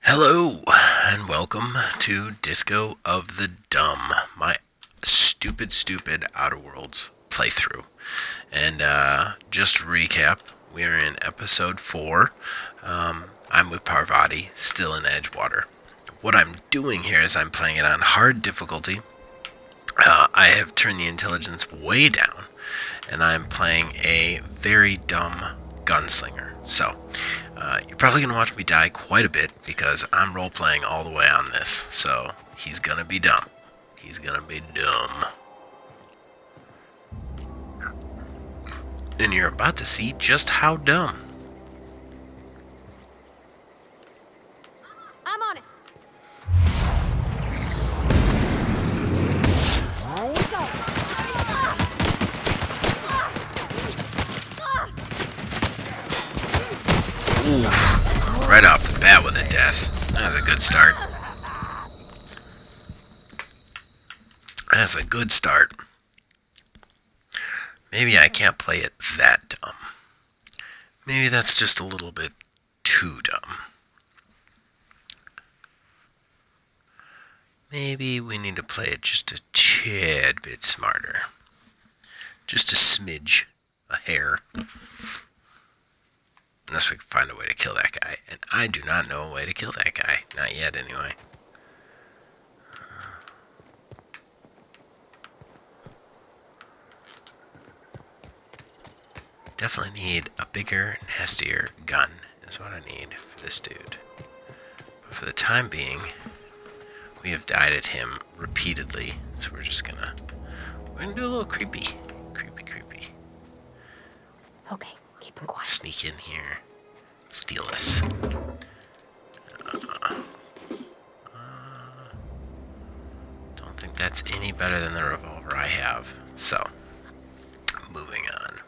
Hello, and welcome to Disco of the Dumb, my stupid Outer Worlds playthrough. And just to recap, we are in episode 4. I'm with Parvati, still in Edgewater. What I'm doing here is I'm playing it on hard difficulty. I have turned the intelligence way down, and I'm playing a very dumb gunslinger. So, you're probably going to watch me die quite a bit because I'm role-playing all the way on this. So, he's going to be dumb. He's going to be dumb. And you're about to see just how dumb. I'm on it. Oof. Right off the bat with a death. That was a good start. That's a good start. Maybe I can't play it that dumb. Maybe that's just a little bit too dumb. Maybe we need to play it just a tad bit smarter. Just a smidge. A hair. Unless we can find a way to kill that guy. And I do not know a way to kill that guy. Not yet, anyway. Definitely need a bigger, nastier gun is what I need for this dude. But for the time being, we have died at him repeatedly. So we're gonna do a little creepy. Creepy. Okay, keep him quiet. Sneak in here. Steal us. Don't think that's any better than the revolver I have. So, moving on.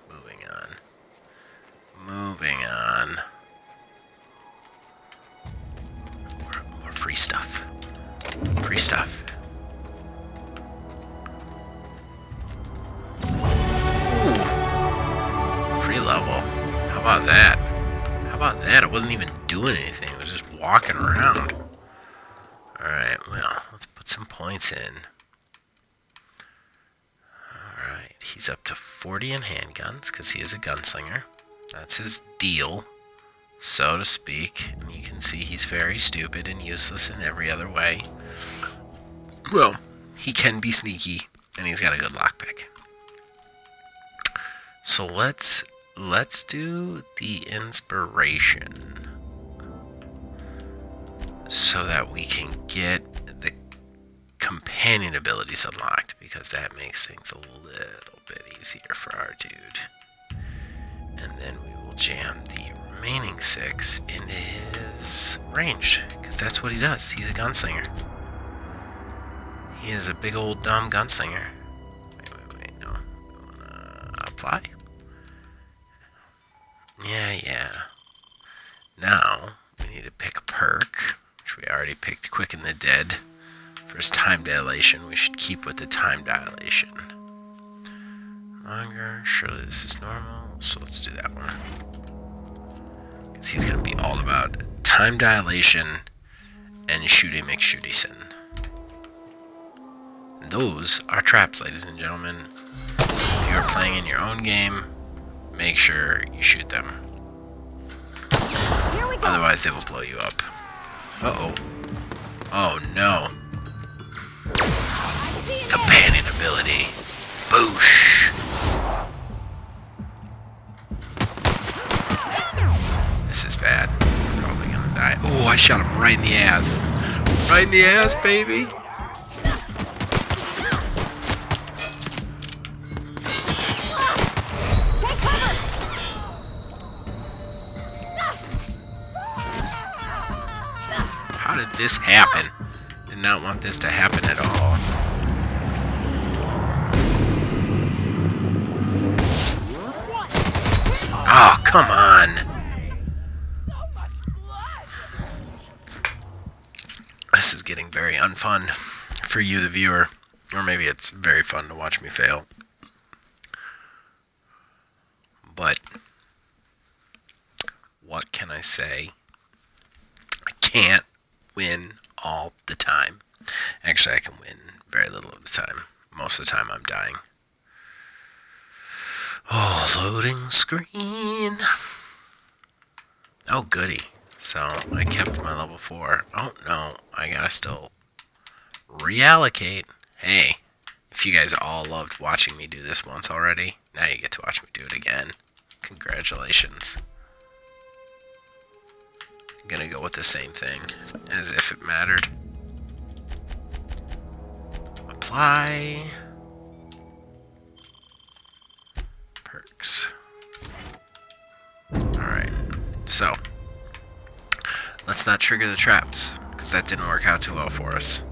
More free stuff. Ooh. Free level. How about that? It wasn't even doing anything. It was just walking around. Alright, well, let's put some points in. Alright, he's up to 40 in handguns, because he is a gunslinger. That's his deal, so to speak. And you can see he's very stupid and useless in every other way. Well, he can be sneaky, and he's got a good lockpick. So let's do the inspiration so that we can get the companion abilities unlocked, because that makes things a little bit easier for our dude. And then we will jam the remaining 6 into his ranged, because that's what he does. He's a gunslinger. He is a big old dumb gunslinger. Wait, no. We wanna apply. Yeah. Now, we need to pick a perk, which we already picked Quicken the Dead. For his time dilation, we should keep with the time dilation. Longer, surely this is normal, so let's do that one. Because he's going to be all about time dilation and shooty McShootyson. And those are traps, ladies and gentlemen. If you are playing in your own game, make sure you shoot them. Here we go. Otherwise, they will blow you up. Uh-oh. Oh, no. Companion ability. Boosh. This is bad. I'm probably gonna die. Oh, I shot him right in the ass. Right in the ass, baby. Take cover. How did this happen? Did not want this to happen at all. Oh, come on. This is getting very unfun for you, the viewer. Or maybe it's very fun to watch me fail. But what can I say? I can't win all the time. Actually, I can win very little of the time. Most of the time I'm dying. Oh, loading screen. Oh, goody. So, I kept my level 4. Oh, no. I gotta still reallocate. Hey, if you guys all loved watching me do this once already, now you get to watch me do it again. Congratulations. I'm gonna go with the same thing, as if it mattered. Apply. Perks. Alright, so let's not trigger the traps, because that didn't work out too well for us.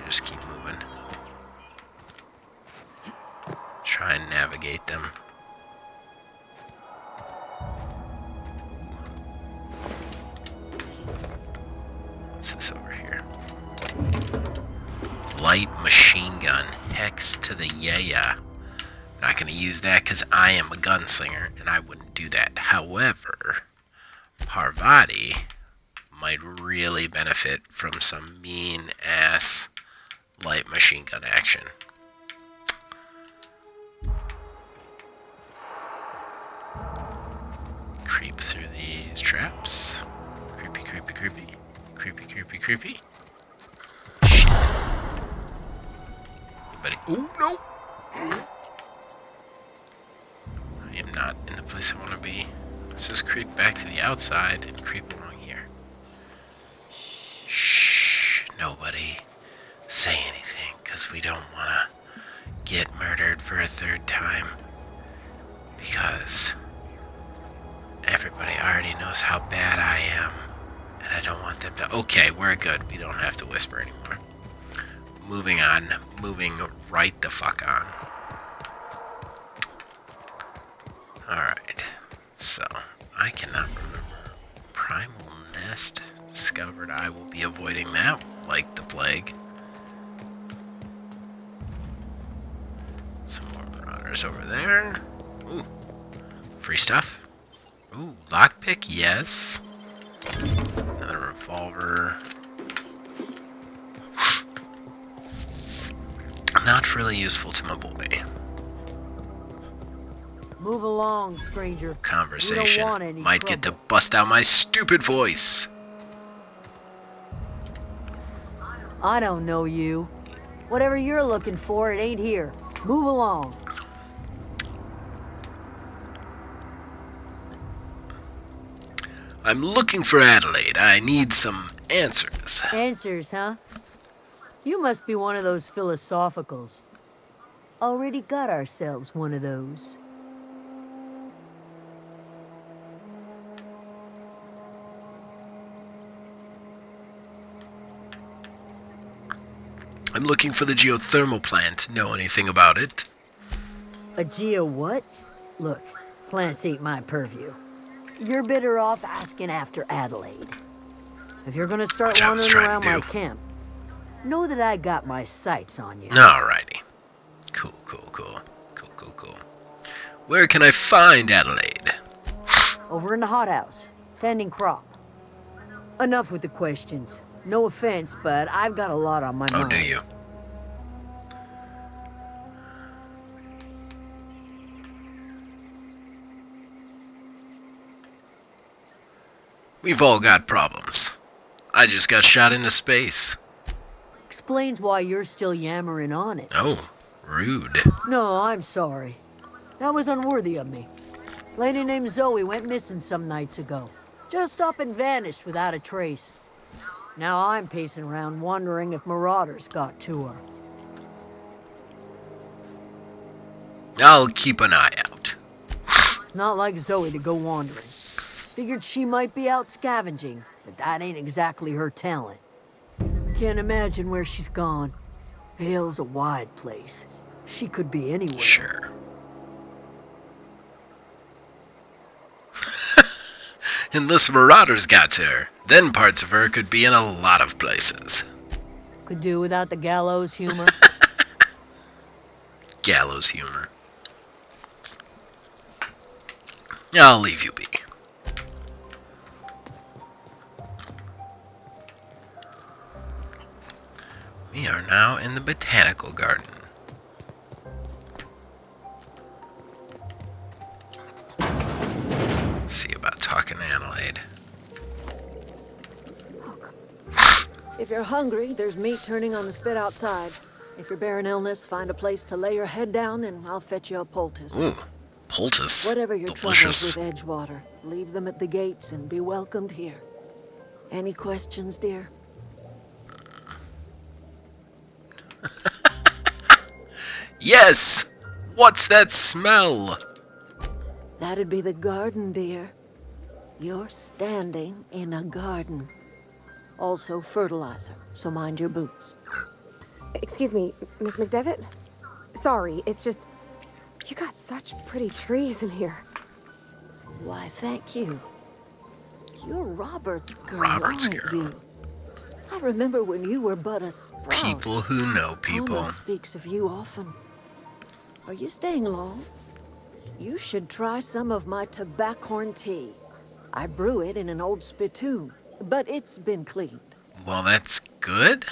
Just keep moving. Try and navigate them. What's this over here? Light machine gun. Hex to the yeah. I'm not going to use that because I am a gunslinger and I wouldn't do that. However, Parvati might really benefit from some mean ass light machine gun action. Creep through these traps. Creepy, creepy, creepy. Creepy, creepy, creepy. Shit. Anybody? Oh, no! I am not in the place I want to be. Let's just creep back to the outside and creep along here. Shh. Nobody say anything, because we don't want to get murdered for a third time. Because everybody already knows how bad I am. And I don't want them to... Okay, we're good. We don't have to whisper anymore. Moving on. Moving right the fuck on. Alright. So, I cannot remember. Primal Nest discovered. I will be avoiding that like the plague. Some more marauders over there. Ooh. Free stuff. Ooh, lockpick, yes. Another revolver. Not really useful to my boy. Move along, stranger. Conversation. We don't want any Might trouble. get to bust out my stupid voice. I don't know you. Whatever you're looking for, it ain't here. Move along. I'm looking for Adelaide. I need some answers. Answers, huh? You must be one of those philosophicals. Already got ourselves one of those. I'm looking for the geothermal plant. Know anything about it? A geo what? Look, plants ain't my purview. You're better off asking after Adelaide. If you're gonna start Which I was wandering trying to around my do. camp, know that I got my sights on you. Alrighty. Cool, cool, cool. Cool, cool, cool. Where can I find Adelaide? Over in the hothouse, tending crop. Enough with the questions. No offense, but I've got a lot on my Oh, mind. do you? We've all got problems. I just got shot into space. Explains why you're still yammering on it. Oh, rude. No, I'm sorry. That was unworthy of me. Lady named Zoe went missing some nights ago. Just up and vanished without a trace. Now I'm pacing around wondering if marauders got to her. I'll keep an eye out. It's not like Zoe to go wandering. Figured she might be out scavenging, but that ain't exactly her talent. Can't imagine where she's gone. Vale's a wide place. She could be anywhere. Sure. Unless marauders got to her, then parts of her could be in a lot of places. Could do without the gallows humor. Gallows humor. I'll leave you be. We are now in the botanical garden. Let's see about talking to Adelaide. If you're hungry, there's meat turning on the spit outside. If you're bearing illness, find a place to lay your head down and I'll fetch you a poultice. Ooh, poultice. Whatever your Delicious. troubles with Edgewater, leave them at the gates and be welcomed here. Any questions, dear? Yes! What's that smell? That'd be the garden, dear. You're standing in a garden. Also fertilizer, so mind your boots. Excuse me, Miss McDevitt? Sorry, it's just... You got such pretty trees in here. Why, thank you. You're Robert's girl, Robert's aren't girl. you? I remember when you were but a sprout. People who know people. Mama speaks of you often. Are you staying long? You should try some of my tobaccorn tea. I brew it in an old spittoon, but it's been cleaned. Well, that's good.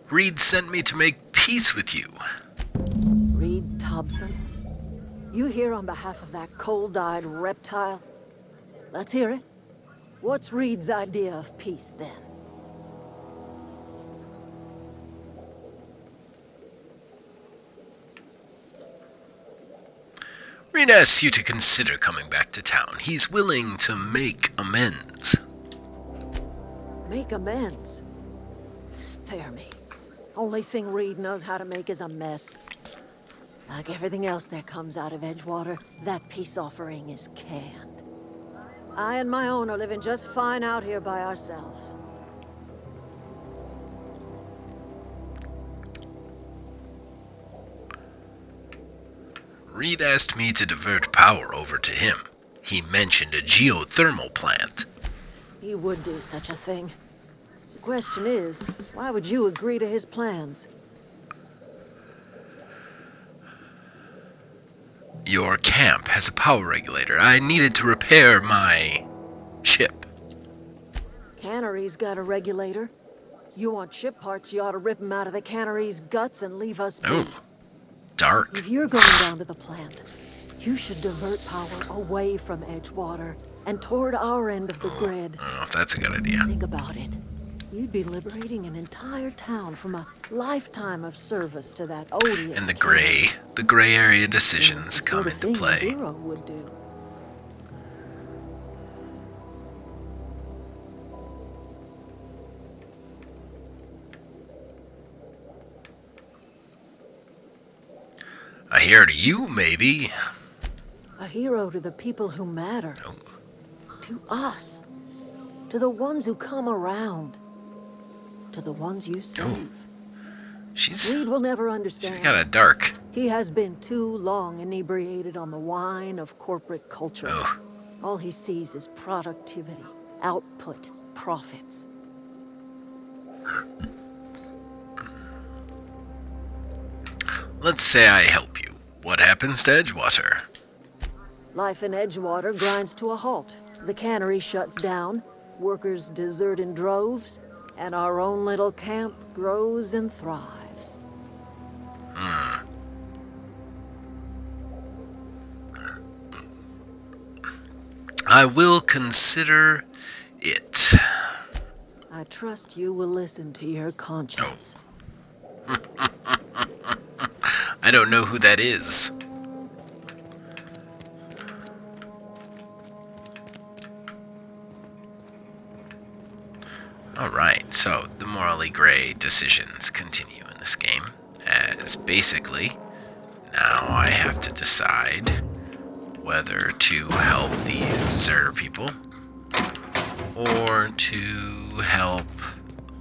Reed sent me to make peace with you. Reed Thompson? You here on behalf of that cold-eyed reptile? Let's hear it. What's Reed's idea of peace, then? Reed asks you to consider coming back to town. He's willing to make amends. Make amends? Spare me. Only thing Reed knows how to make is a mess. Like everything else that comes out of Edgewater, that peace offering is canned. I and my own are living just fine out here by ourselves. Reed asked me to divert power over to him. He mentioned a geothermal plant. He would do such a thing. The question is, why would you agree to his plans? Your camp has a power regulator. I needed to repair my chip. Cannery's got a regulator. You want chip parts, you ought to rip them out of the cannery's guts and leave us be. Oh, dark. If you're going down to the plant, you should divert power away from Edgewater and toward our end of the grid. I don't know if that's a good idea. Think about it. You'd be liberating an entire town from a lifetime of service to that odious And the cannery. gray area decisions It's the come sort of into thing a play. hero would do. A hero to you, maybe. A hero to the people who matter. Oh, To us. To the ones who come around. To the ones you save. she's Reed will never understand. got a dark. He has been too long inebriated on the wine of corporate culture. Oh, All he sees is productivity, output, profits. let's say I help you. What happens to Edgewater? Life in Edgewater grinds to a halt. The cannery shuts down, workers desert in droves, and our own little camp grows and thrives. I will consider it. I trust you will listen to your conscience. I don't know who that is. Alright, so the morally gray decisions continue in this game, as basically, now I have to decide whether to help these deserter people, or to help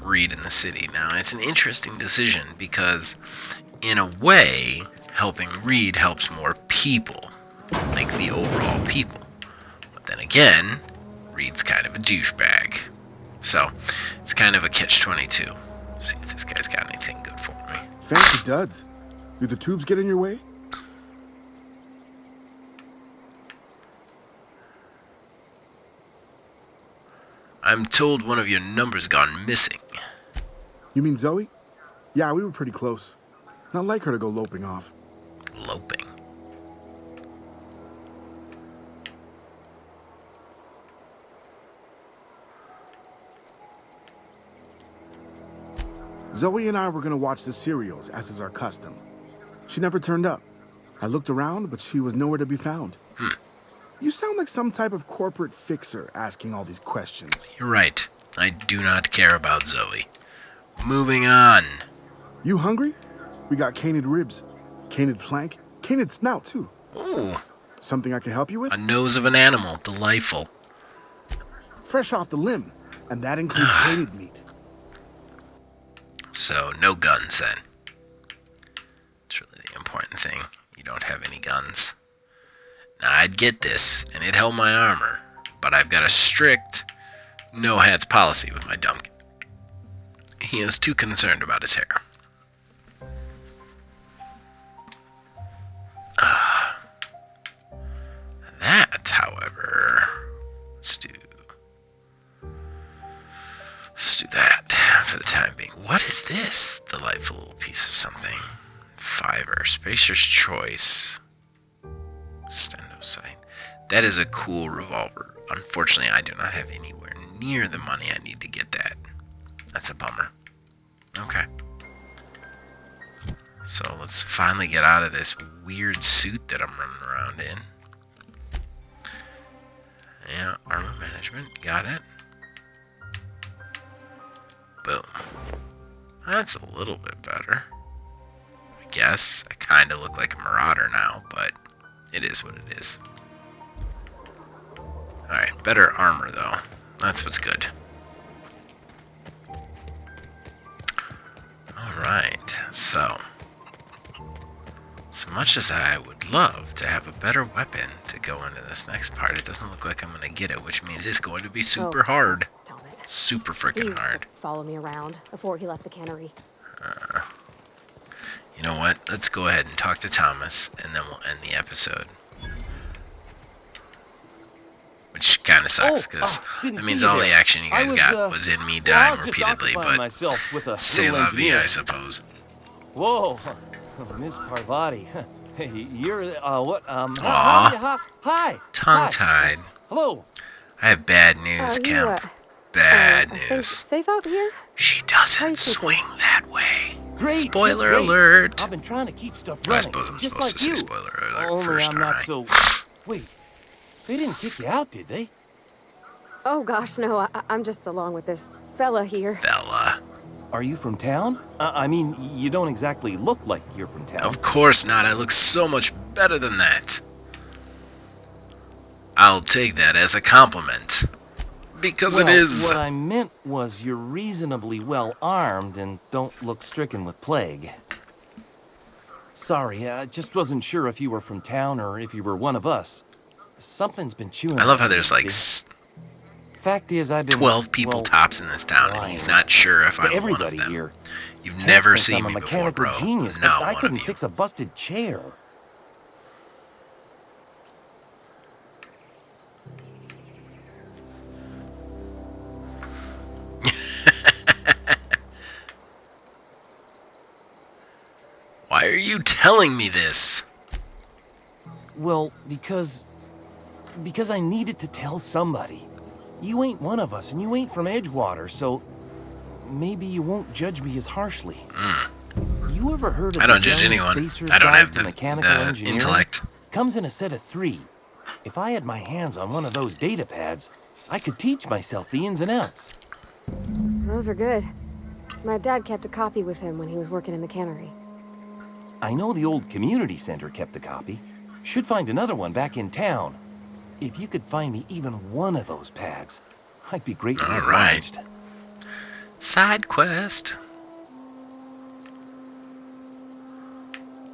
Reed in the city. Now, it's an interesting decision, because in a way, helping Reed helps more people, like the overall people. But then again, Reed's kind of a douchebag. So, it's kind of a catch-22. See if this guy's got anything good for me. Fancy duds. Do the tubes get in your way? I'm told one of your numbers gone missing. You mean Zoe? Yeah, we were pretty close. Not like her to go loping off. Loping. Zoe and I were gonna watch the serials, as is our custom. She never turned up. I looked around, but she was nowhere to be found. You sound like some type of corporate fixer asking all these questions. You're right. I do not care about Zoe. Moving on. You hungry? We got canid ribs, canid flank, canid snout too. Ooh, Something I can help you with? a nose of an animal. Delightful. Fresh off the limb, and that includes canid meat. So, no guns then. It's really the important thing. You don't have any guns. Now, I'd get this, and it held my armor, but I've got a strict no hats policy with my dumb. He is too concerned about his hair. That, however, let's do that for the time being. What is this delightful little piece of something? Fiverr, Spacer's Choice, Stendo sight. That is a cool revolver. Unfortunately, I do not have anywhere near the money I need to get that. That's a bummer. Okay. So let's finally get out of this weird suit that I'm running around in. Yeah, armor management. Got it. Boom. That's a little bit better. I guess. I kind of look like a marauder now, but it is what it is. Alright, better armor though. That's what's good. Alright, so much as I would love to have a better weapon to go into this next part, it doesn't look like I'm going to get it, which means it's going to be super hard. Thomas. Super He freaking used to hard. follow me around before he left the cannery. You know what? Let's go ahead and talk to Thomas, and then we'll end the episode. Which kind of sucks, because that means all the action you guys got was in me dying repeatedly, but c'est la vie, I suppose. Whoa, Miss Parvati. Hey, you're, what, Aw. hi. Tongue-tied. Hello. I have bad news, you, Kemp. Bad I think news. safe out here? She doesn't Crazy. swing that way. Great. Spoiler just great. alert. I've been trying to keep stuff I running. suppose I'm just supposed to like say you. spoiler alert Only first, I'm not alright. so... Wait, they didn't kick you out, did they? Oh gosh, no, I'm just along with this fella here. Bella. Are you from town? I mean, you don't exactly look like you're from town. Of course not. I look so much better than that. I'll take that as a compliment. Because well, it is. What I meant was you're reasonably well armed and don't look stricken with plague. Sorry, I just wasn't sure if you were from town or if you were one of us. Something's been chewing. I love how there's like Fact is, I've been 12 people well, tops in this town, and he's not sure if I'm one of everybody them. here. You've Can't never think seen I'm a me before, mechanical bro. Genius, Not but I one couldn't of you. fix a busted chair. Why are you telling me this? Well, because I needed to tell somebody. You ain't one of us, and you ain't from Edgewater, so maybe you won't judge me as harshly. You ever heard of I don't the judge Young anyone. Spacer's I don't Guide have to the Mechanical Engineering? intellect. Comes in a set of 3. If I had my hands on one of those data pads, I could teach myself the ins and outs. Those are good. My dad kept a copy with him when he was working in the cannery. I know the old community center kept a copy. Should find another one back in town. If you could find me even one of those pads, I'd be greatly All right. obliged. Side quest.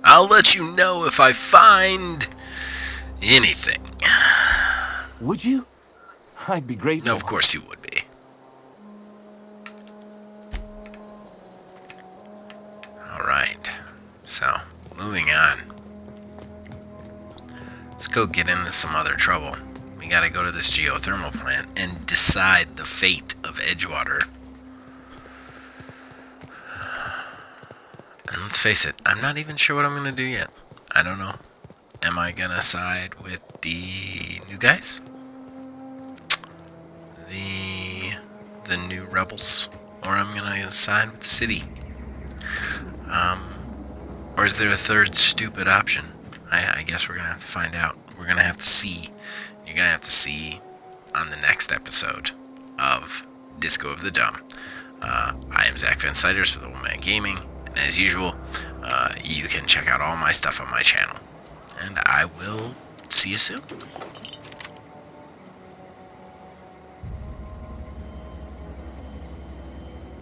I'll let you know if I find anything. Would you? I'd be grateful. No, of course you would be. Alright. So, moving on. Let's go get into some other trouble. We gotta go to this geothermal plant and decide the fate of Edgewater. And let's face it, I'm not even sure what I'm going to do yet. I don't know. Am I going to side with the new guys? The new rebels? Or I'm going to side with the city? Or is there a third stupid option? I guess we're going to have to find out. We're going to have to see. You're going to have to see on the next episode of Disco of the Dumb. I am Zach Van Siders for the One Man Gaming. And as usual, you can check out all my stuff on my channel. And I will see you soon.